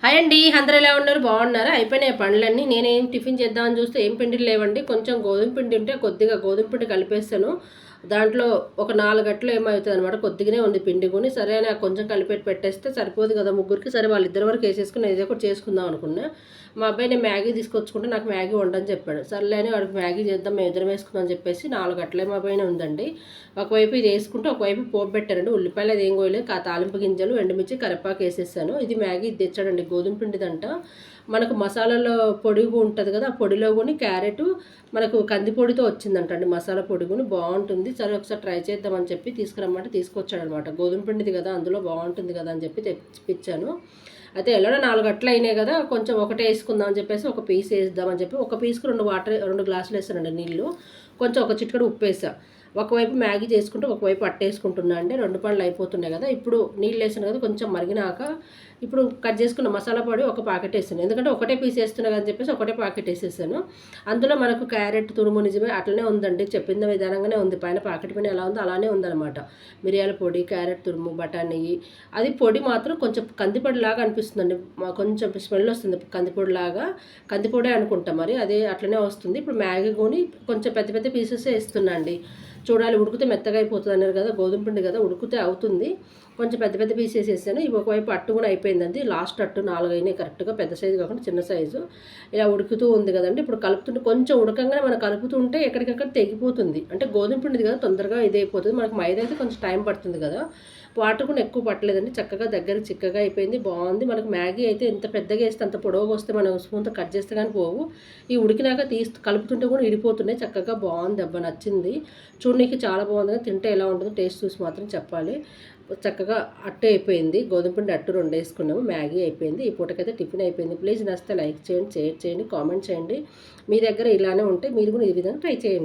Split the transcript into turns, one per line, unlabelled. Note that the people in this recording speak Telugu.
హాయ్ అండి, అందరూ ఎలా ఉన్నారు? బాగున్నారా? అయిపోయినాయి పనులన్నీ. నేనేం టిఫిన్ చేద్దామని చూస్తే ఏం పిండిలు లేవండి. కొంచెం గోధుమ పిండి ఉంటే కొద్దిగా గోధుమ పిండి కలిపేస్తాను. దాంట్లో ఒక 4 గంటలు ఏమవుతుంది అనమాట. కొద్దిగానే ఉంది పిండి కొని. సరే అని కొంచెం కలిపెట్టి పెట్టేస్తే సరిపోదు కదా ముగ్గురికి. సరే వాళ్ళిద్దరి వరకు వేసేసుకుని ఏదో ఒకటి చేసుకుందాం అనుకున్నా. మా అబ్బాయి నేను మ్యాగీ తీసుకొచ్చుకుంటే నాకు మ్యాగీ వండని చెప్పాడు. సర్లే అని వాడికి మ్యాగీ చేద్దాం, మేము ఇద్దరం వేసుకుందాం అని చెప్పేసి 4 గంటలే మా పైన ఉందండి. ఒకవైపు ఇది వేసుకుంటే ఒకవైపు పోపు పెట్టారండి. ఉల్లిపాయలు అది ఏం కోయలేదు, తాలింపు గింజలు, ఎండుమిర్చి, కరివేపాకు వేసేసాను. ఇది మ్యాగీ ఇది తెచ్చాడండి, గోధుమ పిండిదంట. మనకు మసాలాలో పొడి ఉంటుంది కదా, ఆ పొడిలో కూడా క్యారెట్ మనకు కందిపొడితో వచ్చిందంట అండి. మసాలా పొడి కూడా బాగుంటుంది. సరే ఒకసారి ట్రై చేద్దామని చెప్పి తీసుకురమ్మంటే తీసుకొచ్చాడనమాట. గోధుమ పిండిది కదా, అందులో బాగుంటుంది కదా అని చెప్పి తెప్పించాను. అయితే ఎలానో 4 గంటలు అయినాయి కదా, కొంచెం ఒకటే వేసుకుందాం అని చెప్పేసి ఒక పీస్ వేద్దామని చెప్పి ఒక పీస్కి 2 గ్లాసులు వేసానండి నీళ్ళు. కొంచెం ఒక చిటికెడు ఉప్పు వేసా. ఒకవైపు మ్యాగీ చేసుకుంటూ ఒకవైపు అట్టేసుకుంటున్నా అండి. 2 పనులు అయిపోతున్నాయి కదా. ఇప్పుడు నీళ్ళు వేసాను కదా, కొంచెం మరిగినాక ఇప్పుడు కట్ చేసుకున్న మసాలా పొడి ఒక ప్యాకెట్ వేసాను. ఎందుకంటే ఒకటే పీస్ వేస్తున్నా అని చెప్పేసి ఒకటే ప్యాకెట్ వేసేసాను. అందులో మనకు క్యారెట్ తురుము నిజమే అట్లనే ఉందండి, చెప్పిన విధానంగానే ఉంది. పైన ప్యాకెట్ పైన ఎలా ఉందో అలానే ఉందన్నమాట. మిరియాల పొడి, క్యారెట్ తురుము, బఠానీ. అది పొడి మాత్రం కొంచెం కందిపొడి లాగా అనిపిస్తుందండి. కొంచెం స్మెల్ వస్తుంది కందిపొడి లాగా. కందిపొడి అనుకుంటా మరి, అదే అట్లనే వస్తుంది. ఇప్పుడు మ్యాగీ కొని కొంచెం పెద్ద పెద్ద పీసెస్ వేస్తున్నా అండి. చూడాలి, ఉడికితే మెత్తగా అయిపోతుంది అన్నారు కదా, గోధుమ పిండి కదా, ఉడికితే అవుతుంది. కొంచెం పెద్ద పెద్ద పీసెస్ వేసాను. ఇవి ఒకవైపు అట్టు కూడా అయిపోయిందండి. లాస్ట్ అట్టు 4 అయినాయి కరెక్ట్గా, పెద్ద సైజు కాకుండా చిన్న సైజు. ఇలా ఉడుకుతూ ఉంది కదండి. ఇప్పుడు కలుపుతుంటే కొంచెం ఉడకంగానే మనం కలుపుతుంటే ఎక్కడికక్కడ తెగిపోతుంది. అంటే గోధుమ పిండిది కదా, తొందరగా ఇదైపోతుంది. మనకు మైదా అయితే కొంచెం టైం పడుతుంది కదా. వాటర్ కూడా ఎక్కువ పట్టలేదండి, చక్కగా దగ్గరికి చిక్కగా అయిపోయింది, బాగుంది. మనకు మ్యాగీ అయితే ఎంత పెద్దగా వేస్తే అంత పొడవుగా వస్తే మనం స్పూన్తో కట్ చేస్తే కానీ పోవు. ఈ ఉడికినాక కలుపుతుంటే కూడా ఇడిపోతున్నాయి. చక్కగా బాగుంది, అబ్బా నచ్చింది. చూడడానికి చాలా బాగుంది. తింటే ఎలా ఉంటుందో టేస్ట్ చూసి మాత్రం చెప్పాలి. చక్కగా అట్టు అయిపోయింది. గోధుమ పిండి అట్టు 2 వేసుకున్నాము. మ్యాగీ అయిపోయింది. ఈ పూటకైతే టిఫిన్ అయిపోయింది. ప్లీజ్ నచ్చితే లైక్ చేయండి, షేర్ చేయండి, కామెంట్ చేయండి. మీ దగ్గర ఇలానే ఉంటే మీరు కూడా ఈ విధంగా ట్రై చేయండి.